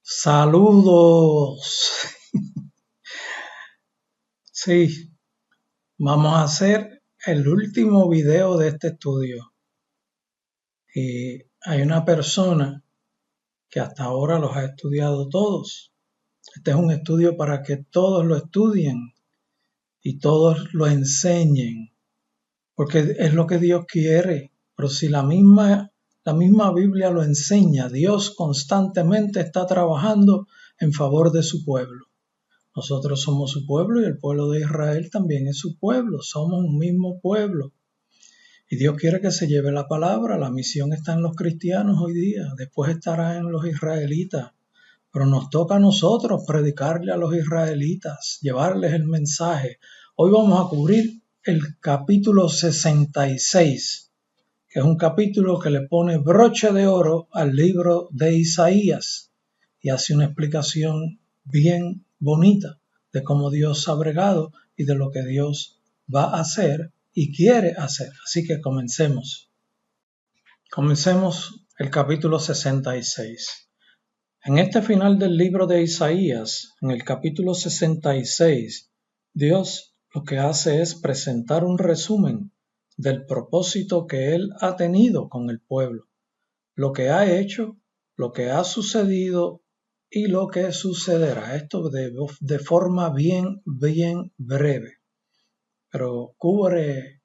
Saludos. Sí, vamos a hacer el último video de este estudio. Y hay una persona que hasta ahora los ha estudiado todos. Este es un estudio para que todos lo estudien y todos lo enseñen, porque es lo que Dios quiere. Pero si la misma Biblia lo enseña, Dios constantemente está trabajando en favor de su pueblo. Nosotros somos su pueblo y el pueblo de Israel también es su pueblo. Somos un mismo pueblo. Y Dios quiere que se lleve la palabra. La misión está en los cristianos hoy día. Después estará en los israelitas. Pero nos toca a nosotros predicarle a los israelitas, llevarles el mensaje. Hoy vamos a cubrir el capítulo 66, que es un capítulo que le pone broche de oro al libro de Isaías y hace una explicación bien bonita de cómo Dios ha bregado y de lo que Dios va a hacer y quiere hacer. Así que comencemos. Comencemos el capítulo 66. En este final del libro de Isaías, en el capítulo 66, Dios lo que hace es presentar un resumen del propósito que Él ha tenido con el pueblo, lo que ha hecho, lo que ha sucedido y lo que sucederá. Esto de forma bien breve, pero cubre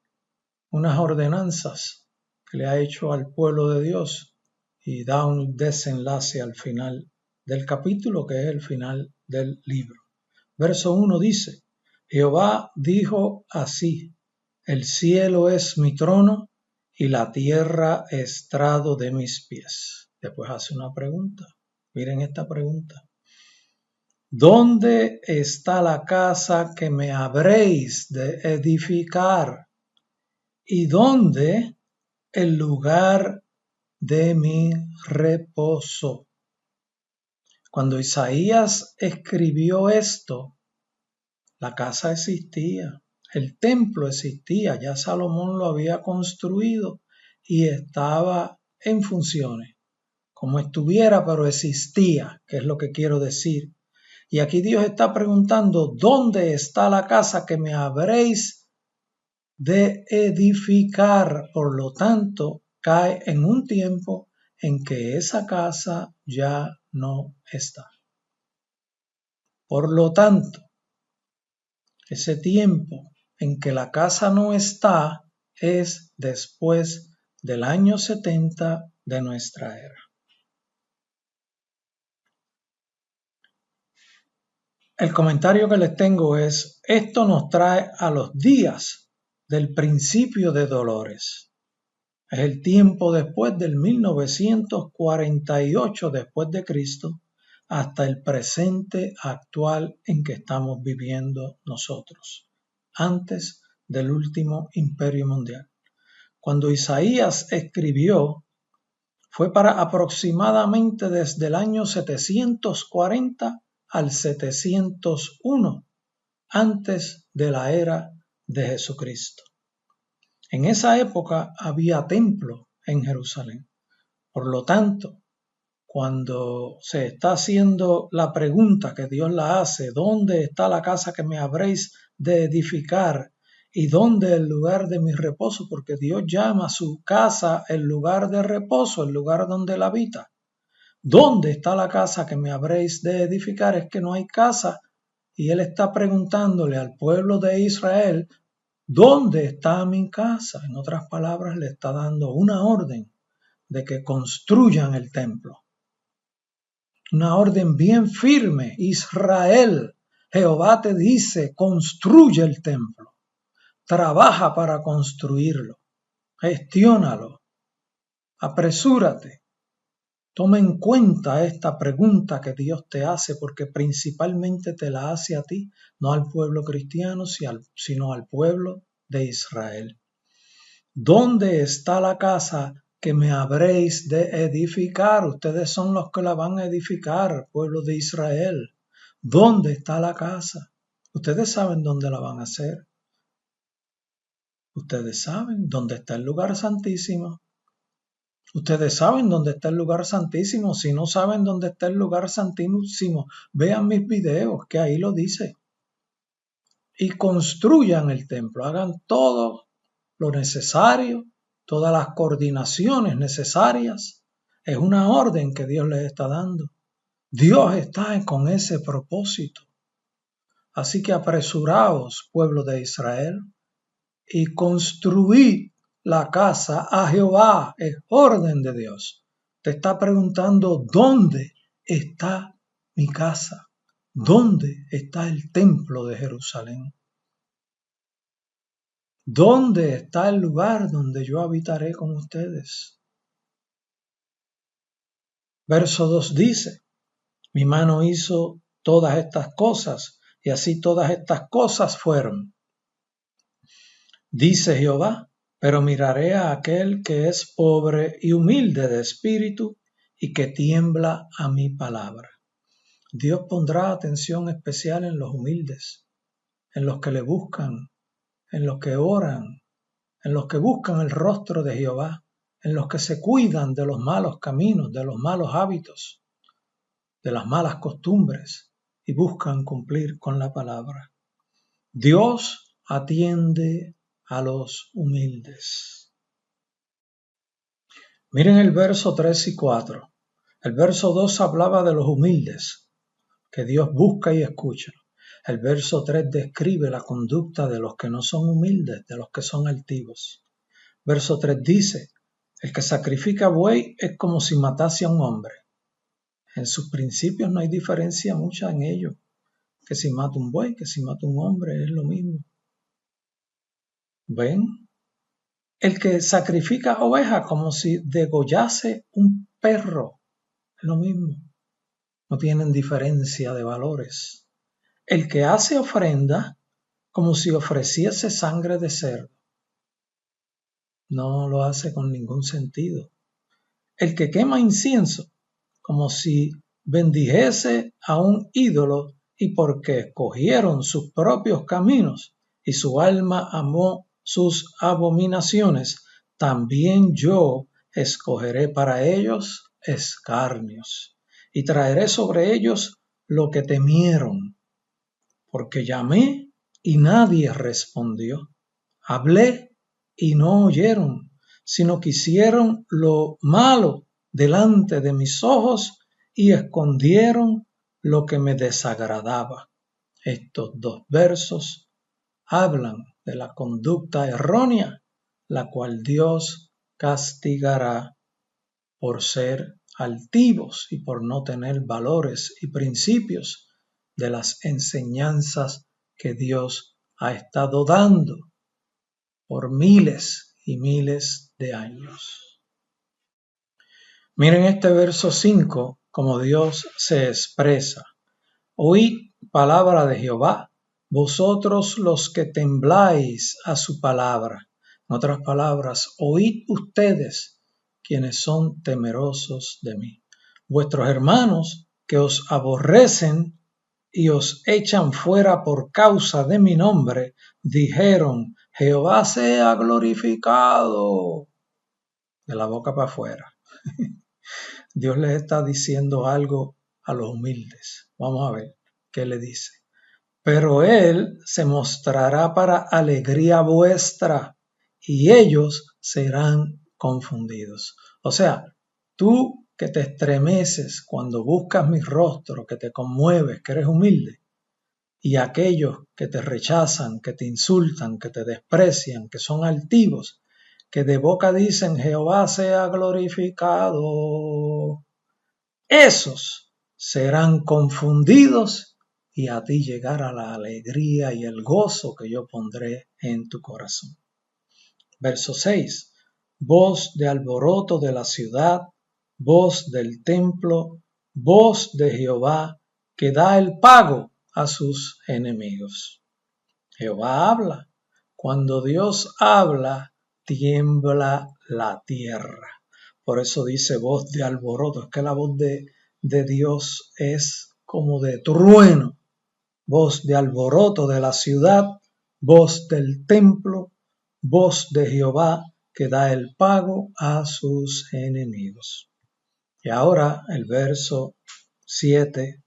unas ordenanzas que le ha hecho al pueblo de Dios y da un desenlace al final del capítulo, que es el final del libro. Verso 1 dice: Jehová dijo así: el cielo es mi trono y la tierra estrado de mis pies. Después hace una pregunta. Miren esta pregunta: ¿dónde está la casa que me habréis de edificar? ¿Y dónde el lugar de mi reposo? Cuando Isaías escribió esto, la casa existía, el templo existía, ya Salomón lo había construido y estaba en funciones, como estuviera, pero existía, que es lo que quiero decir. Y aquí Dios está preguntando: ¿dónde está la casa que me habréis de edificar? Por lo tanto, cae en un tiempo en que esa casa ya no está. Por lo tanto, ese tiempo en que la casa no está es después del año 70 de nuestra era. El comentario que les tengo es: esto nos trae a los días del principio de dolores. Es el tiempo después del 1948 después de Cristo hasta el presente actual en que estamos viviendo nosotros, antes del último imperio mundial. Cuando Isaías escribió, fue para aproximadamente desde el año 740 al 701 antes de la era de Jesucristo. En esa época había templo en Jerusalén. Por lo tanto, cuando se está haciendo la pregunta que Dios la hace: ¿dónde está la casa que me habréis de edificar? ¿Y dónde el lugar de mi reposo? Porque Dios llama a su casa el lugar de reposo, el lugar donde él habita. ¿Dónde está la casa que me habréis de edificar? Es que no hay casa. Y él está preguntándole al pueblo de Israel: ¿dónde está mi casa? En otras palabras, le está dando una orden de que construyan el templo. Una orden bien firme. Israel, Jehová te dice: construye el templo. Trabaja para construirlo. Gestiónalo. Apresúrate. Toma en cuenta esta pregunta que Dios te hace, porque principalmente te la hace a ti, no al pueblo cristiano, sino al pueblo de Israel. ¿Dónde está la casa que me habréis de edificar? Ustedes son los que la van a edificar, pueblo de Israel. ¿Dónde está la casa? Ustedes saben dónde la van a hacer. Ustedes saben dónde está el lugar santísimo. Ustedes saben dónde está el lugar santísimo. Si no saben dónde está el lugar santísimo, vean mis videos, que ahí lo dice. Y construyan el templo, hagan todo lo necesario, todas las coordinaciones necesarias. Es una orden que Dios les está dando. Dios está con ese propósito. Así que apresuraos, pueblo de Israel, y construid la casa a Jehová. Es orden de Dios. Te está preguntando, ¿dónde está mi casa? ¿Dónde está el templo de Jerusalén? ¿Dónde está el lugar donde yo habitaré con ustedes? Verso 2 dice, mi mano hizo todas estas cosas, y así todas estas cosas fueron. Dice Jehová, pero miraré a aquel que es pobre y humilde de espíritu y que tiembla a mi palabra. Dios pondrá atención especial en los humildes, en los que le buscan, en los que oran, en los que buscan el rostro de Jehová, en los que se cuidan de los malos caminos, de los malos hábitos, de las malas costumbres y buscan cumplir con la palabra. Dios atiende a los humildes. Miren el verso 3 y 4. El verso 2 hablaba de los humildes, que Dios busca y escucha. El verso 3 describe la conducta de los que no son humildes, de los que son altivos. Verso 3 dice, el que sacrifica buey es como si matase a un hombre. En sus principios no hay diferencia mucha en ello, que si mata un buey, que si mata un hombre, es lo mismo. ¿Ven? El que sacrifica ovejas como si degollase un perro, es lo mismo. No tienen diferencia de valores. El que hace ofrenda como si ofreciese sangre de cerdo, no lo hace con ningún sentido. El que quema incienso como si bendijese a un ídolo y porque escogieron sus propios caminos y su alma amó sus abominaciones, también yo escogeré para ellos escarnios y traeré sobre ellos lo que temieron, porque llamé y nadie respondió, hablé y no oyeron, sino que hicieron lo malo delante de mis ojos y escondieron lo que me desagradaba. Estos dos versos hablan de la conducta errónea, la cual Dios castigará por ser altivos y por no tener valores y principios de las enseñanzas que Dios ha estado dando por miles y miles de años. Miren este verso 5, como Dios se expresa. Oíd palabra de Jehová, vosotros los que tembláis a su palabra. En otras palabras, oíd ustedes, quienes son temerosos de mí. Vuestros hermanos que os aborrecen y os echan fuera por causa de mi nombre, dijeron, Jehová sea glorificado. De la boca para afuera. Dios les está diciendo algo a los humildes. Vamos a ver qué le dice. Pero Él se mostrará para alegría vuestra y ellos serán confundidos. O sea, tú que te estremeces cuando buscas mi rostro, que te conmueves, que eres humilde, y aquellos que te rechazan, que te insultan, que te desprecian, que son altivos, que de boca dicen Jehová sea glorificado, esos serán confundidos y a ti llegará la alegría y el gozo que yo pondré en tu corazón. Verso 6. Voz de alboroto de la ciudad, voz del templo, voz de Jehová que da el pago a sus enemigos. Jehová habla. Cuando Dios habla, tiembla la tierra. Por eso dice voz de alboroto. Es que la voz de Dios es como de trueno. Voz de alboroto de la ciudad, voz del templo, voz de Jehová que da el pago a sus enemigos. Y ahora el verso 7,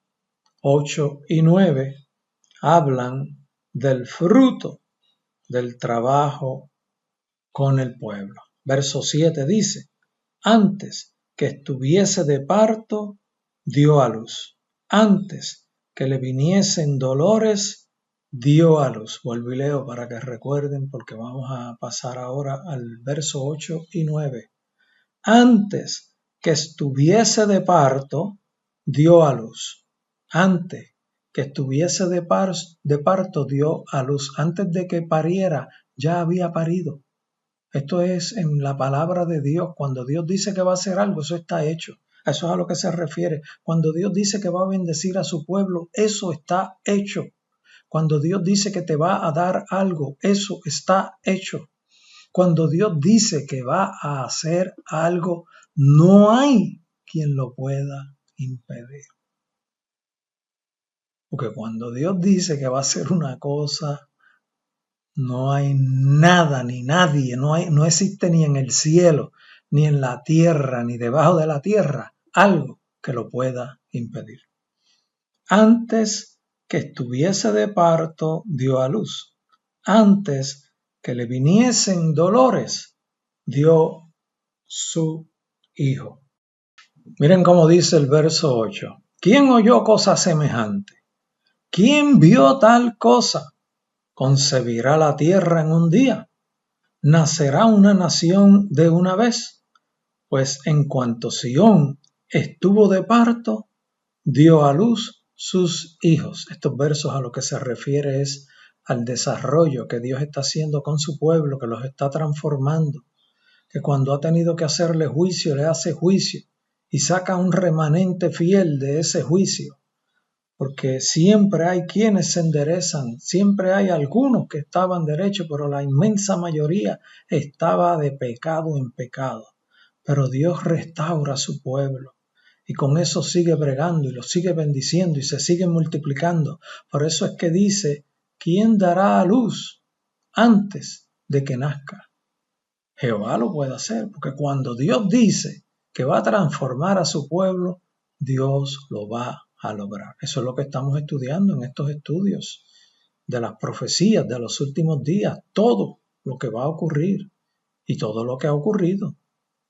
8 y 9 hablan del fruto del trabajo con el pueblo. Verso 7 dice: antes que estuviese de parto, dio a luz. Antes que le viniesen dolores, dio a luz. Vuelvo y leo para que recuerden, porque vamos a pasar ahora al verso 8 y 9. Antes que estuviese de parto, dio a luz. Antes que estuviese de parto, dio a luz. Antes de que pariera, ya había parido. Esto es en la palabra de Dios. Cuando Dios dice que va a hacer algo, eso está hecho. Eso es a lo que se refiere. Cuando Dios dice que va a bendecir a su pueblo, eso está hecho. Cuando Dios dice que te va a dar algo, eso está hecho. Cuando Dios dice que va a hacer algo, no hay quien lo pueda impedir. Porque cuando Dios dice que va a hacer una cosa, no hay nada ni nadie, no existe ni en el cielo, ni en la tierra, ni debajo de la tierra, algo que lo pueda impedir. Antes que estuviese de parto, dio a luz. Antes que le viniesen dolores, dio su hijo. Miren cómo dice el verso 8. ¿Quién oyó cosa semejante? ¿Quién vio tal cosa? ¿Concebirá la tierra en un día? ¿Nacerá una nación de una vez? Pues en cuanto Sión estuvo de parto, dio a luz sus hijos. Estos versos a lo que se refiere es al desarrollo que Dios está haciendo con su pueblo, que los está transformando, que cuando ha tenido que hacerle juicio, le hace juicio y saca un remanente fiel de ese juicio. Porque siempre hay quienes se enderezan, siempre hay algunos que estaban derechos, pero la inmensa mayoría estaba de pecado en pecado. Pero Dios restaura a su pueblo y con eso sigue bregando y lo sigue bendiciendo y se sigue multiplicando. Por eso es que dice: ¿quién dará a luz antes de que nazca? Jehová lo puede hacer, porque cuando Dios dice que va a transformar a su pueblo, Dios lo va a lograr. Eso es lo que estamos estudiando en estos estudios de las profecías de los últimos días, todo lo que va a ocurrir y todo lo que ha ocurrido.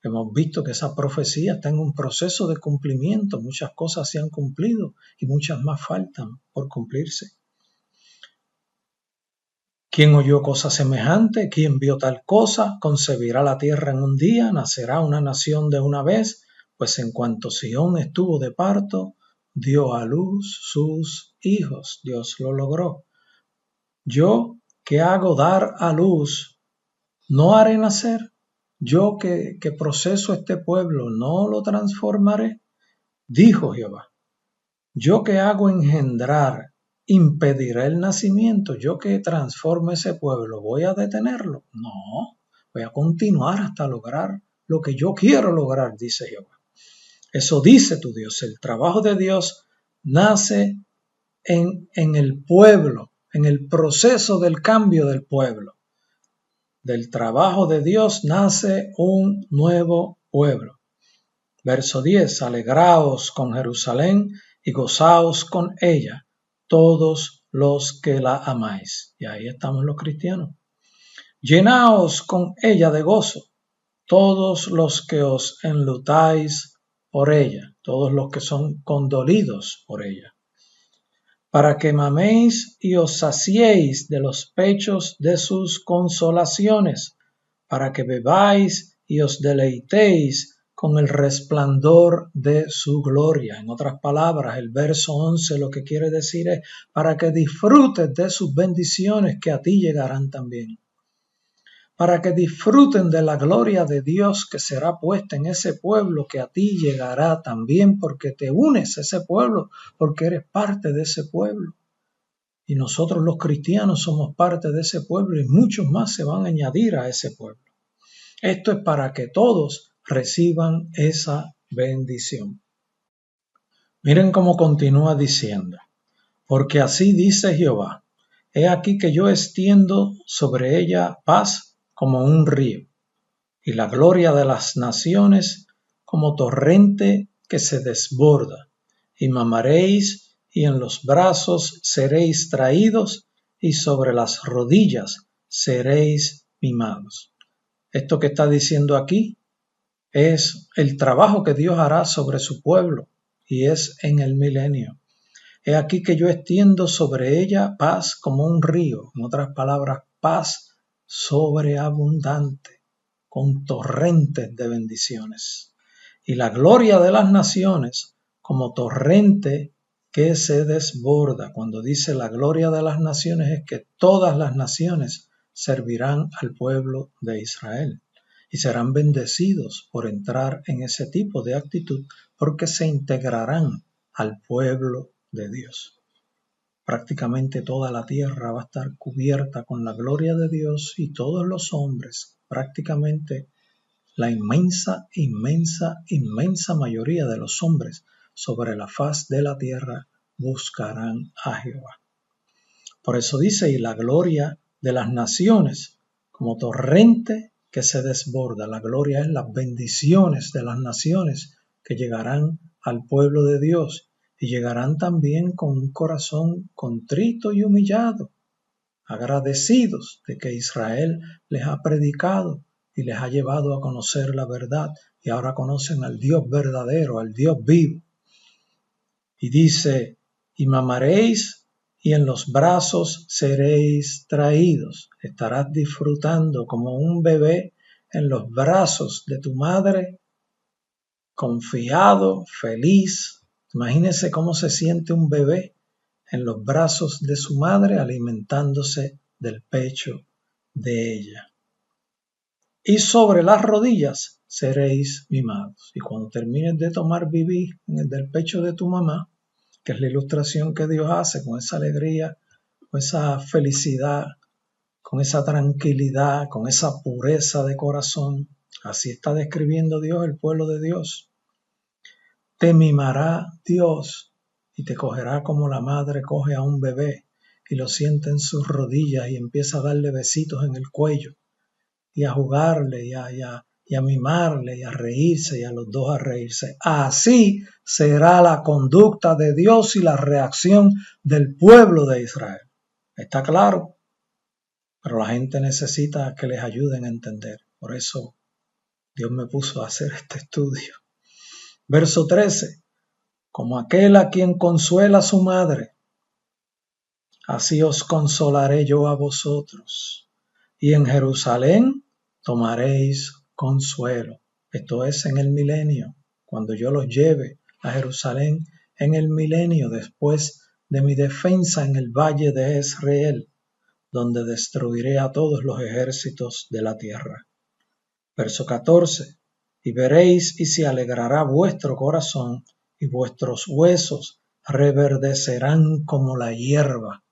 Hemos visto que esa profecía está en un proceso de cumplimiento, muchas cosas se han cumplido y muchas más faltan por cumplirse. ¿Quién oyó cosa semejante? ¿Quién vio tal cosa? ¿Concebirá la tierra en un día? ¿Nacerá una nación de una vez? Pues en cuanto Sión estuvo de parto, dio a luz sus hijos. Dios lo logró. Yo que hago dar a luz, ¿no haré nacer? Yo que proceso este pueblo, ¿no lo transformaré? Dijo Jehová. Yo que hago engendrar, ¿impediré el nacimiento? Yo que transformo ese pueblo, ¿voy a detenerlo? No, voy a continuar hasta lograr lo que yo quiero lograr, dice Jehová. Eso dice tu Dios. El trabajo de Dios nace en el pueblo, en el proceso del cambio del pueblo. Del trabajo de Dios nace un nuevo pueblo. Verso 10. Alegraos con Jerusalén y gozaos con ella, todos los que la amáis. Y ahí estamos los cristianos. Llenaos con ella de gozo, todos los que os enlutáis por ella, todos los que son condolidos por ella, para que maméis y os saciéis de los pechos de sus consolaciones, para que bebáis y os deleitéis con el resplandor de su gloria. En otras palabras, el verso 11 lo que quiere decir es para que disfrutes de sus bendiciones que a ti llegarán también. Para que disfruten de la gloria de Dios que será puesta en ese pueblo que a ti llegará también, porque te unes a ese pueblo, porque eres parte de ese pueblo. Y nosotros los cristianos somos parte de ese pueblo y muchos más se van a añadir a ese pueblo. Esto es para que todos reciban esa bendición. Miren cómo continúa diciendo: porque así dice Jehová, he aquí que yo extiendo sobre ella paz como un río, y la gloria de las naciones como torrente que se desborda, y mamaréis, y en los brazos seréis traídos, y sobre las rodillas seréis mimados. Esto que está diciendo aquí es el trabajo que Dios hará sobre su pueblo, y es en el milenio. He aquí que yo extiendo sobre ella paz como un río, en otras palabras, paz sobreabundante, con torrentes de bendiciones. Y la gloria de las naciones como torrente que se desborda. Cuando dice la gloria de las naciones es que todas las naciones servirán al pueblo de Israel y serán bendecidos por entrar en ese tipo de actitud porque se integrarán al pueblo de Dios. Prácticamente toda la tierra va a estar cubierta con la gloria de Dios y todos los hombres, prácticamente la inmensa mayoría de los hombres sobre la faz de la tierra buscarán a Jehová. Por eso dice, y la gloria de las naciones como torrente que se desborda. La gloria es las bendiciones de las naciones que llegarán al pueblo de Dios y llegarán también con un corazón contrito y humillado, agradecidos de que Israel les ha predicado y les ha llevado a conocer la verdad y ahora conocen al Dios verdadero, al Dios vivo. Y dice, y mamaréis y en los brazos seréis traídos. Estarás disfrutando como un bebé en los brazos de tu madre, confiado, feliz. Imagínese cómo se siente un bebé en los brazos de su madre alimentándose del pecho de ella. Y sobre las rodillas seréis mimados. Y cuando termines de tomar vivir del pecho de tu mamá, que es la ilustración que Dios hace con esa alegría, con esa felicidad, con esa tranquilidad, con esa pureza de corazón, así está describiendo Dios el pueblo de Dios. Te mimará Dios y te cogerá como la madre coge a un bebé y lo sienta en sus rodillas y empieza a darle besitos en el cuello y a jugarle y a mimarle y a reírse y a los dos a reírse. Así será la conducta de Dios y la reacción del pueblo de Israel. ¿Está claro? Pero la gente necesita que les ayuden a entender. Por eso Dios me puso a hacer este estudio. Verso 13. Como aquel a quien consuela su madre, así os consolaré yo a vosotros. Y en Jerusalén tomaréis consuelo. Esto es en el milenio, cuando yo los lleve a Jerusalén en el milenio, después de mi defensa en el valle de Jezreel, donde destruiré a todos los ejércitos de la tierra. Verso 14. Y veréis y se alegrará vuestro corazón y vuestros huesos reverdecerán como la hierba.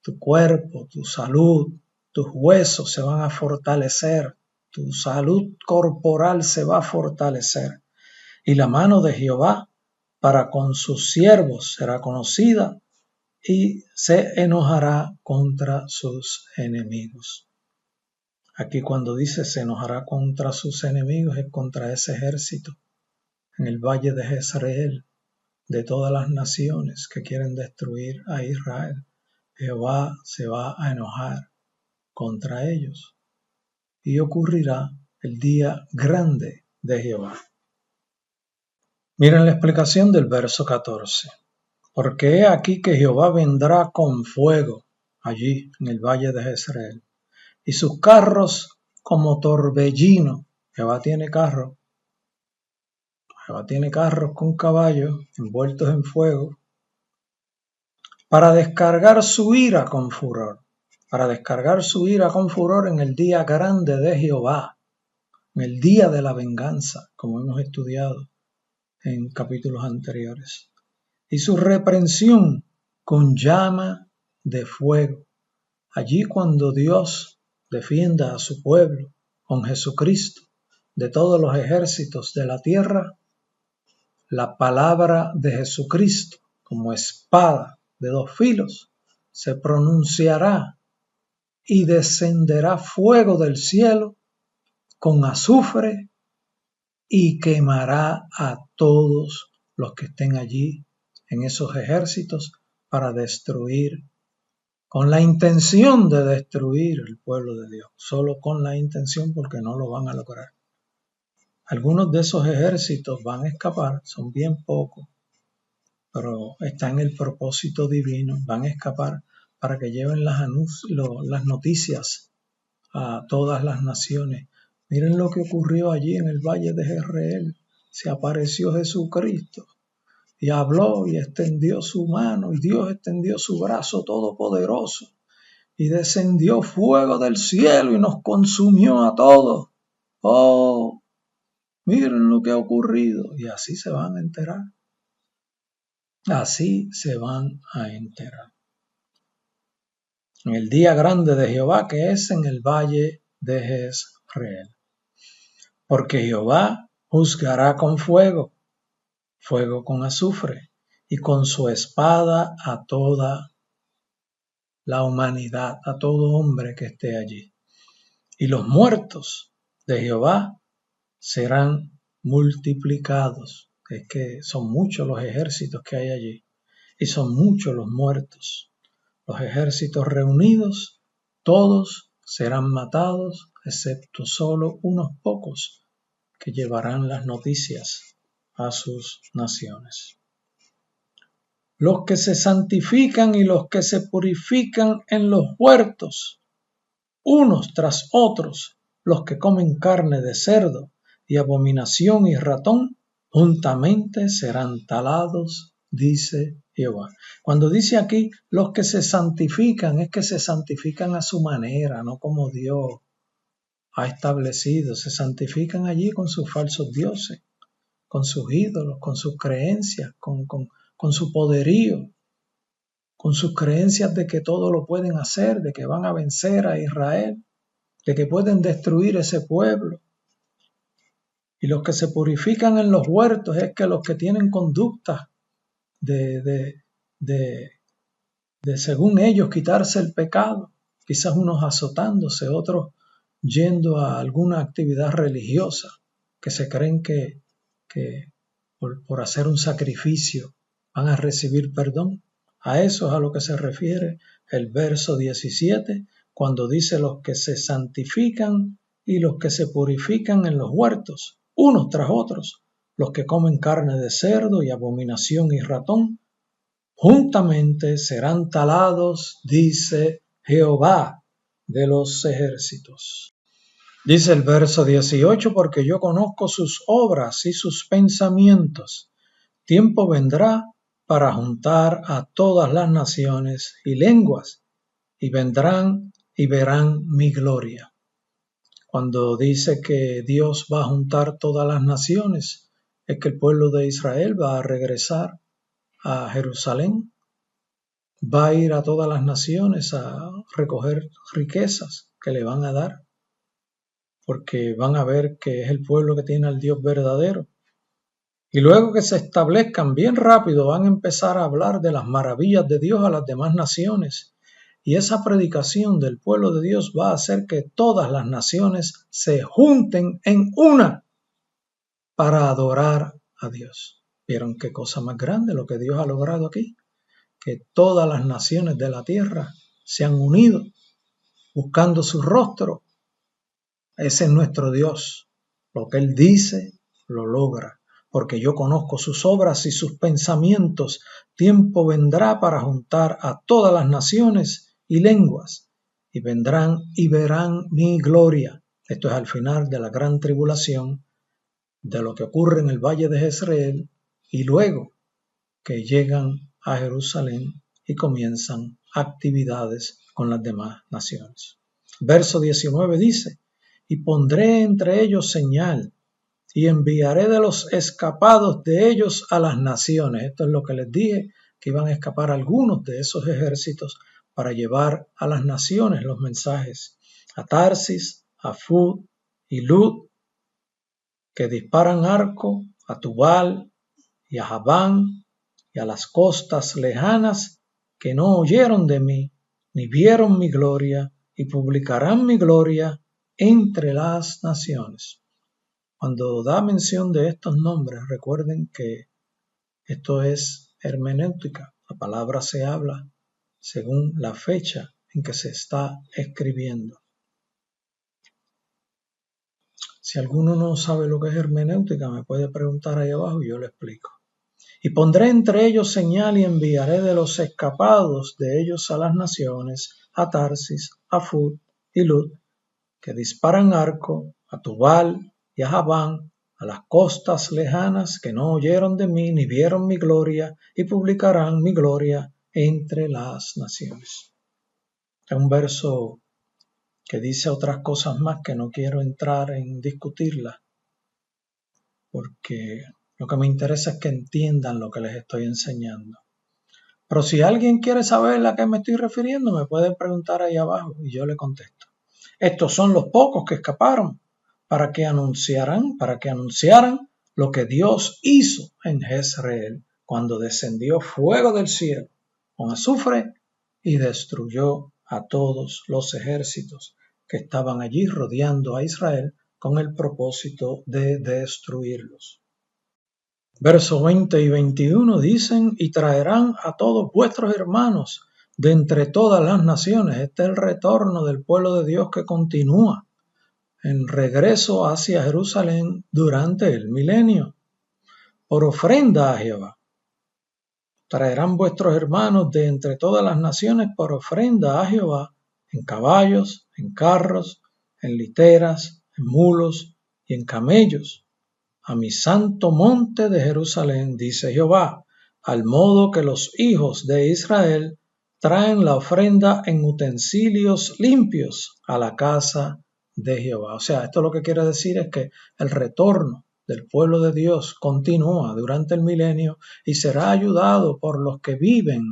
Tu cuerpo, tu salud, tus huesos se van a fortalecer, tu salud corporal se va a fortalecer. Y la mano de Jehová para con sus siervos será conocida y se enojará contra sus enemigos. Aquí cuando dice se enojará contra sus enemigos es contra ese ejército en el valle de Jezreel, de todas las naciones que quieren destruir a Israel. Jehová se va a enojar contra ellos y ocurrirá el día grande de Jehová. Miren la explicación del verso 14. Porque he aquí que Jehová vendrá con fuego allí en el valle de Jezreel y sus carros como torbellino. Jehová tiene carros con caballos envueltos en fuego para descargar su ira con furor. Para descargar su ira con furor en el día grande de Jehová, en el día de la venganza, como hemos estudiado en capítulos anteriores. Y su reprensión con llama de fuego. Allí cuando Dios defienda a su pueblo con Jesucristo de todos los ejércitos de la tierra, la palabra de Jesucristo como espada de dos filos se pronunciará y descenderá fuego del cielo con azufre y quemará a todos los que estén allí en esos ejércitos para destruir, con la intención de destruir el pueblo de Dios, solo con la intención, porque no lo van a lograr. Algunos de esos ejércitos van a escapar, son bien pocos, pero está en el propósito divino, van a escapar para que lleven las noticias a todas las naciones. Miren lo que ocurrió allí en el valle de Jezreel. Se apareció Jesucristo y habló y extendió su mano, y Dios extendió su brazo todopoderoso y descendió fuego del cielo y nos consumió a todos. Oh, miren lo que ha ocurrido. Y así se van a enterar. Así se van a enterar. En el día grande de Jehová, que es en el valle de Jezreel. Porque Jehová juzgará con fuego, fuego con azufre, y con su espada a toda la humanidad, a todo hombre que esté allí. Y los muertos de Jehová serán multiplicados. Es que son muchos los ejércitos que hay allí, y son muchos los muertos. Los ejércitos reunidos, todos serán matados, excepto solo unos pocos que llevarán las noticias a sus naciones. Los que se santifican y los que se purifican en los huertos, unos tras otros, los que comen carne de cerdo y abominación y ratón, juntamente serán talados, dice Jehová. Cuando dice aquí los que se santifican, es que se santifican a su manera, no como Dios ha establecido. Se santifican allí con sus falsos dioses, con sus ídolos, con sus creencias, con su poderío, con sus creencias de que todo lo pueden hacer, de que van a vencer a Israel, de que pueden destruir ese pueblo. Y los que se purifican en los huertos es que los que tienen conductas de según ellos quitarse el pecado, quizás unos azotándose, otros yendo a alguna actividad religiosa, que se creen que por hacer un sacrificio van a recibir perdón. A eso es a lo que se refiere el verso 17, cuando dice los que se santifican y los que se purifican en los huertos, unos tras otros, los que comen carne de cerdo y abominación y ratón, juntamente serán talados, dice Jehová de los ejércitos. Dice el verso 18, porque yo conozco sus obras y sus pensamientos. Tiempo vendrá para juntar a todas las naciones y lenguas, y vendrán y verán mi gloria. Cuando dice que Dios va a juntar todas las naciones, es que el pueblo de Israel va a regresar a Jerusalén, va a ir a todas las naciones a recoger riquezas que le van a dar, porque van a ver que es el pueblo que tiene al Dios verdadero. Y luego que se establezcan bien rápido, van a empezar a hablar de las maravillas de Dios a las demás naciones. Y esa predicación del pueblo de Dios va a hacer que todas las naciones se junten en una para adorar a Dios. ¿Vieron qué cosa más grande lo que Dios ha logrado aquí? Que todas las naciones de la tierra se han unido buscando su rostro. Ese es nuestro Dios. Lo que Él dice, lo logra. Porque yo conozco sus obras y sus pensamientos. Tiempo vendrá para juntar a todas las naciones y lenguas, y vendrán y verán mi gloria. Esto es al final de la gran tribulación, de lo que ocurre en el valle de Jezreel, y luego que llegan a Jerusalén y comienzan actividades con las demás naciones. Verso 19 dice, y pondré entre ellos señal, y enviaré de los escapados de ellos a las naciones. Esto es lo que les dije, que iban a escapar algunos de esos ejércitos para llevar a las naciones los mensajes. A Tarsis, a Fud y Lud, que disparan arco, a Tubal y a Javán, y a las costas lejanas, que no oyeron de mí, ni vieron mi gloria, y publicarán mi gloria entre las naciones. Cuando da mención de estos nombres, recuerden que esto es hermenéutica. La palabra se habla según la fecha en que se está escribiendo. Si alguno no sabe lo que es hermenéutica, me puede preguntar ahí abajo y yo le explico. Y pondré entre ellos señal y enviaré de los escapados de ellos a las naciones, a Tarsis, a Fud y Lud, que disparan arco, a Tubal y a Javán, a las costas lejanas que no oyeron de mí ni vieron mi gloria, y publicarán mi gloria entre las naciones. Es un verso que dice otras cosas más que no quiero entrar en discutirlas, porque lo que me interesa es que entiendan lo que les estoy enseñando. Pero si alguien quiere saber a qué me estoy refiriendo, me puede preguntar ahí abajo y yo le contesto. Estos son los pocos que escaparon para que anunciaran lo que Dios hizo en Jezreel cuando descendió fuego del cielo con azufre y destruyó a todos los ejércitos que estaban allí rodeando a Israel con el propósito de destruirlos. Versos 20 y 21 dicen, y traerán a todos vuestros hermanos de entre todas las naciones. Este es el retorno del pueblo de Dios que continúa en regreso hacia Jerusalén durante el milenio, por ofrenda a Jehová. Traerán vuestros hermanos de entre todas las naciones por ofrenda a Jehová, en caballos, en carros, en literas, en mulos y en camellos, a mi santo monte de Jerusalén, dice Jehová, al modo que los hijos de Israel traen la ofrenda en utensilios limpios a la casa de Jehová. O sea, esto lo que quiere decir es que el retorno del pueblo de Dios continúa durante el milenio y será ayudado por los que viven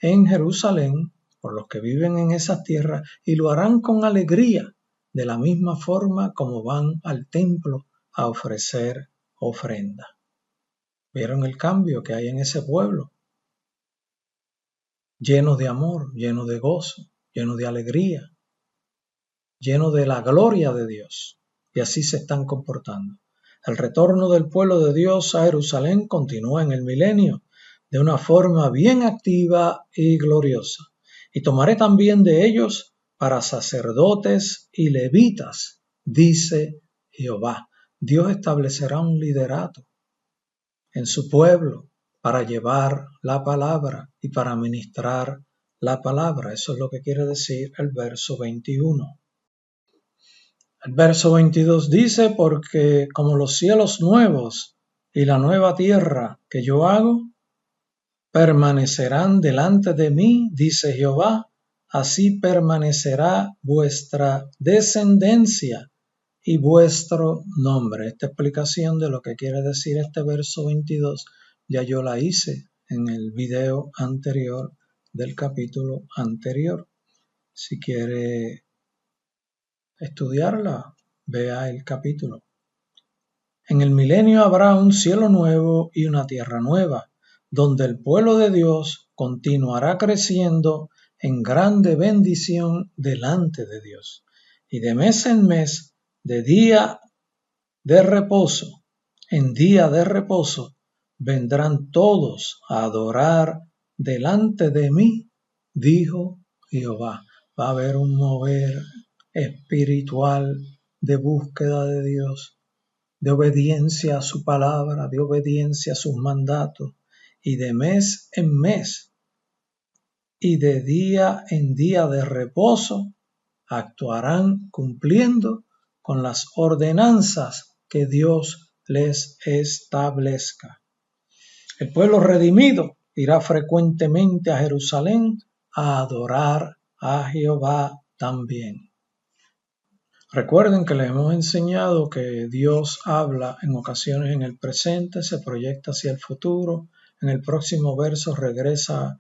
en Jerusalén, por los que viven en esas tierras, y lo harán con alegría, de la misma forma como van al templo a ofrecer ofrenda. ¿Vieron el cambio que hay en ese pueblo? Lleno de amor, lleno de gozo, lleno de alegría, lleno de la gloria de Dios. Y así se están comportando. El retorno del pueblo de Dios a Jerusalén continúa en el milenio de una forma bien activa y gloriosa. Y tomaré también de ellos para sacerdotes y levitas, dice Jehová. Dios establecerá un liderato en su pueblo para llevar la palabra y para ministrar la palabra. Eso es lo que quiere decir el verso 21. El verso 22 dice, porque como los cielos nuevos y la nueva tierra que yo hago, permanecerán delante de mí, dice Jehová, así permanecerá vuestra descendencia y vuestro nombre. Esta explicación de lo que quiere decir este verso 22 ya yo la hice en el video anterior del capítulo anterior. Si quiere estudiarla, vea el capítulo. En el milenio habrá un cielo nuevo y una tierra nueva, donde el pueblo de Dios continuará creciendo en grande bendición delante de Dios. Y de mes en mes, de día de reposo, en día de reposo, vendrán todos a adorar delante de mí, dijo Jehová. Va a haber un mover espiritual de búsqueda de Dios, de obediencia a su palabra, de obediencia a sus mandatos, y de mes en mes, y de día en día de reposo, actuarán cumpliendo con las ordenanzas que Dios les establezca. El pueblo redimido irá frecuentemente a Jerusalén a adorar a Jehová también. Recuerden que les hemos enseñado que Dios habla en ocasiones en el presente, se proyecta hacia el futuro, en el próximo verso regresa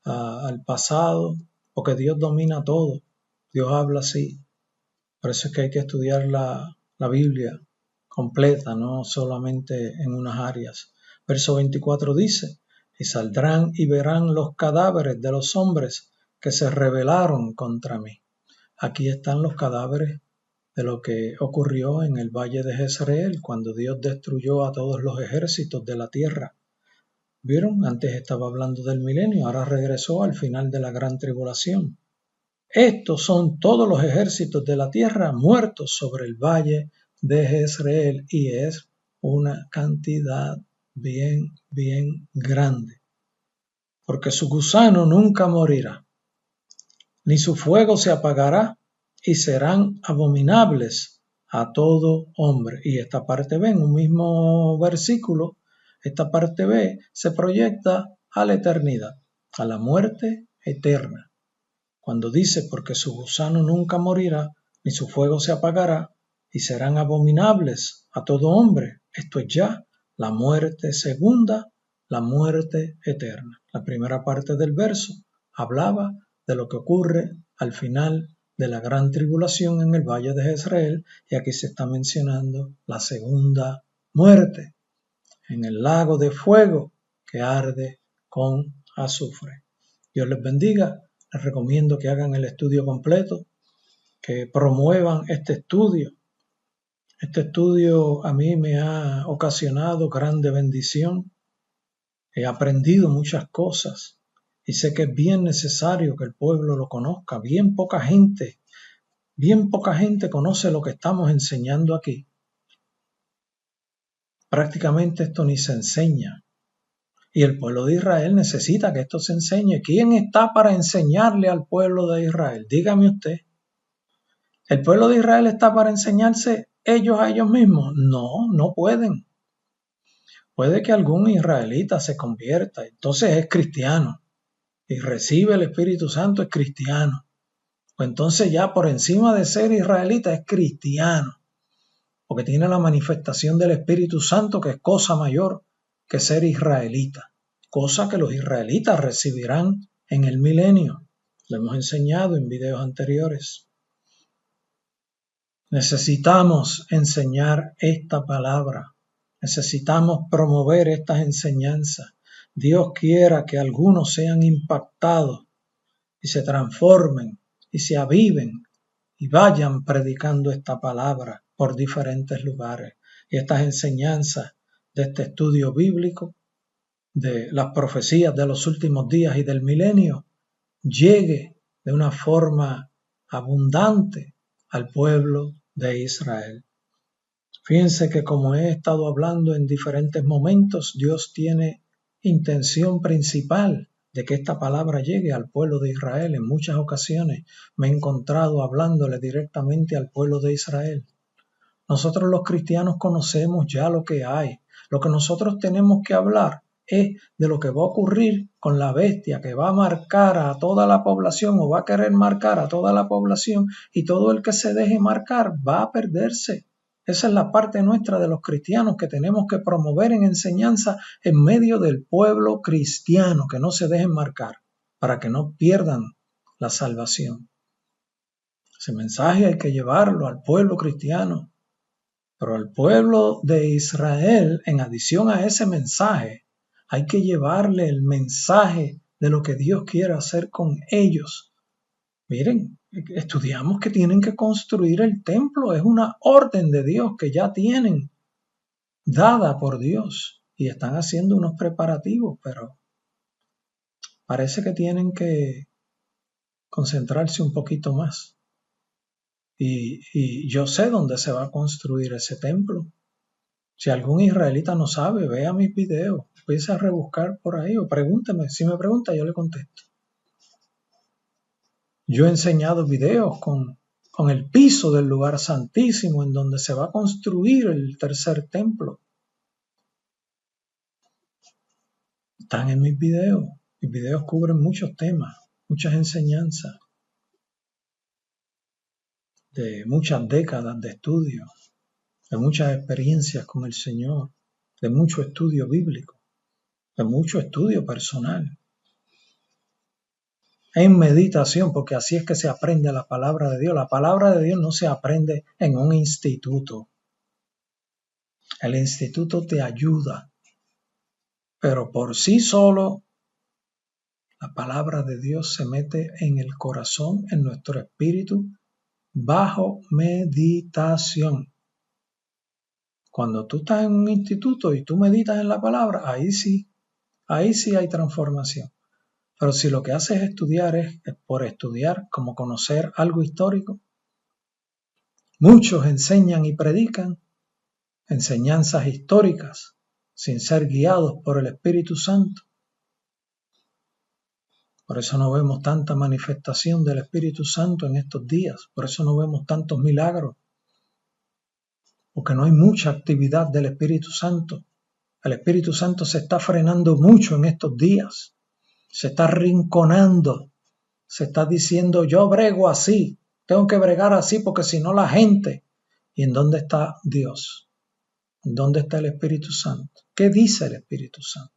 al pasado, porque Dios domina todo. Dios habla así. Por eso es que hay que estudiar la Biblia completa, no solamente en unas áreas. Verso 24 dice, y saldrán y verán los cadáveres de los hombres que se rebelaron contra mí. Aquí están los cadáveres de lo que ocurrió en el valle de Jezreel cuando Dios destruyó a todos los ejércitos de la tierra. ¿Vieron? Antes estaba hablando del milenio, ahora regresó al final de la gran tribulación. Estos son todos los ejércitos de la tierra muertos sobre el valle de Jezreel, y es una cantidad bien grande. Porque su gusano nunca morirá, ni su fuego se apagará, y serán abominables a todo hombre. Y esta parte B, en un mismo versículo, esta parte B se proyecta a la eternidad, a la muerte eterna. Cuando dice, porque su gusano nunca morirá, ni su fuego se apagará, y serán abominables a todo hombre. Esto es ya la muerte segunda, la muerte eterna. La primera parte del verso hablaba de lo que ocurre al final de la gran tribulación en el valle de Jezreel, y aquí se está mencionando la segunda muerte, en el lago de fuego que arde con azufre. Dios les bendiga. Les recomiendo que hagan el estudio completo, que promuevan este estudio. Este estudio a mí me ha ocasionado grande bendición. He aprendido muchas cosas y sé que es bien necesario que el pueblo lo conozca. Bien poca gente conoce lo que estamos enseñando aquí. Prácticamente esto ni se enseña. Y el pueblo de Israel necesita que esto se enseñe. ¿Quién está para enseñarle al pueblo de Israel? Dígame usted. ¿El pueblo de Israel está para enseñarse ellos a ellos mismos? No, no pueden. Puede que algún israelita se convierta, entonces es cristiano y recibe el Espíritu Santo, es cristiano. O entonces ya por encima de ser israelita es cristiano, porque tiene la manifestación del Espíritu Santo, que es cosa mayor que ser israelita, cosa que los israelitas recibirán en el milenio. Lo hemos enseñado en videos anteriores. Necesitamos enseñar esta palabra. Necesitamos promover estas enseñanzas. Dios quiera que algunos sean impactados y se transformen y se aviven y vayan predicando esta palabra por diferentes lugares. Y estas enseñanzas de este estudio bíblico, de las profecías de los últimos días y del milenio, llegue de una forma abundante al pueblo de Israel. Fíjense que como he estado hablando en diferentes momentos, Dios tiene intención principal de que esta palabra llegue al pueblo de Israel. En muchas ocasiones me he encontrado hablándole directamente al pueblo de Israel. Nosotros los cristianos conocemos ya lo que hay. Lo que nosotros tenemos que hablar es de lo que va a ocurrir con la bestia que va a marcar a toda la población o va a querer marcar a toda la población, y todo el que se deje marcar va a perderse. Esa es la parte nuestra de los cristianos que tenemos que promover en enseñanza en medio del pueblo cristiano, que no se dejen marcar para que no pierdan la salvación. Ese mensaje hay que llevarlo al pueblo cristiano. Pero al pueblo de Israel, en adición a ese mensaje, hay que llevarle el mensaje de lo que Dios quiere hacer con ellos. Miren, estudiamos que tienen que construir el templo. Es una orden de Dios que ya tienen, dada por Dios, y están haciendo unos preparativos, pero parece que tienen que concentrarse un poquito más. Y yo sé dónde se va a construir ese templo. Si algún israelita no sabe, vea mis videos, empiece a rebuscar por ahí o pregúnteme. Si me pregunta, yo le contesto. Yo he enseñado videos con el piso del lugar santísimo en donde se va a construir el tercer templo. Están en mis videos. Mis videos cubren muchos temas, muchas enseñanzas, de muchas décadas de estudio, de muchas experiencias con el Señor, de mucho estudio bíblico, de mucho estudio personal. En meditación, porque así es que se aprende la palabra de Dios. La palabra de Dios no se aprende en un instituto. El instituto te ayuda, pero por sí solo la palabra de Dios se mete en el corazón, en nuestro espíritu, bajo meditación. Cuando tú estás en un instituto y tú meditas en la palabra, ahí sí hay transformación. Pero si lo que haces estudiar es por estudiar, como conocer algo histórico, muchos enseñan y predican enseñanzas históricas sin ser guiados por el Espíritu Santo. Por eso no vemos tanta manifestación del Espíritu Santo en estos días. Por eso no vemos tantos milagros. Porque no hay mucha actividad del Espíritu Santo. El Espíritu Santo se está frenando mucho en estos días. Se está arrinconando. Se está diciendo, yo brego así. Tengo que bregar así porque si no la gente. ¿Y en dónde está Dios? ¿En dónde está el Espíritu Santo? ¿Qué dice el Espíritu Santo?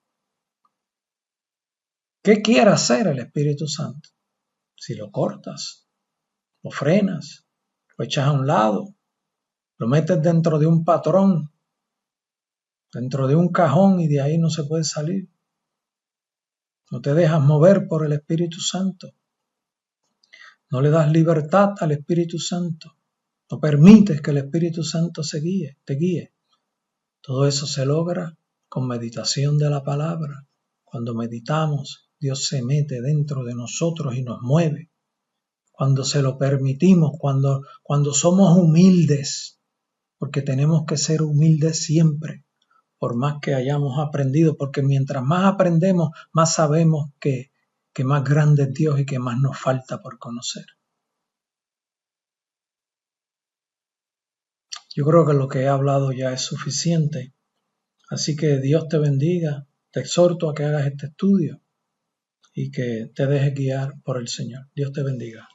¿Qué quiere hacer el Espíritu Santo? Si lo cortas, lo frenas, lo echas a un lado, lo metes dentro de un patrón, dentro de un cajón y de ahí no se puede salir. No te dejas mover por el Espíritu Santo. No le das libertad al Espíritu Santo. No permites que el Espíritu Santo te guíe. Todo eso se logra con meditación de la palabra. Cuando meditamos, Dios se mete dentro de nosotros y nos mueve. Cuando se lo permitimos, cuando somos humildes, porque tenemos que ser humildes siempre, por más que hayamos aprendido, porque mientras más aprendemos, más sabemos que más grande es Dios y que más nos falta por conocer. Yo creo que lo que he hablado ya es suficiente, así que Dios te bendiga, te exhorto a que hagas este estudio y que te dejes guiar por el Señor. Dios te bendiga.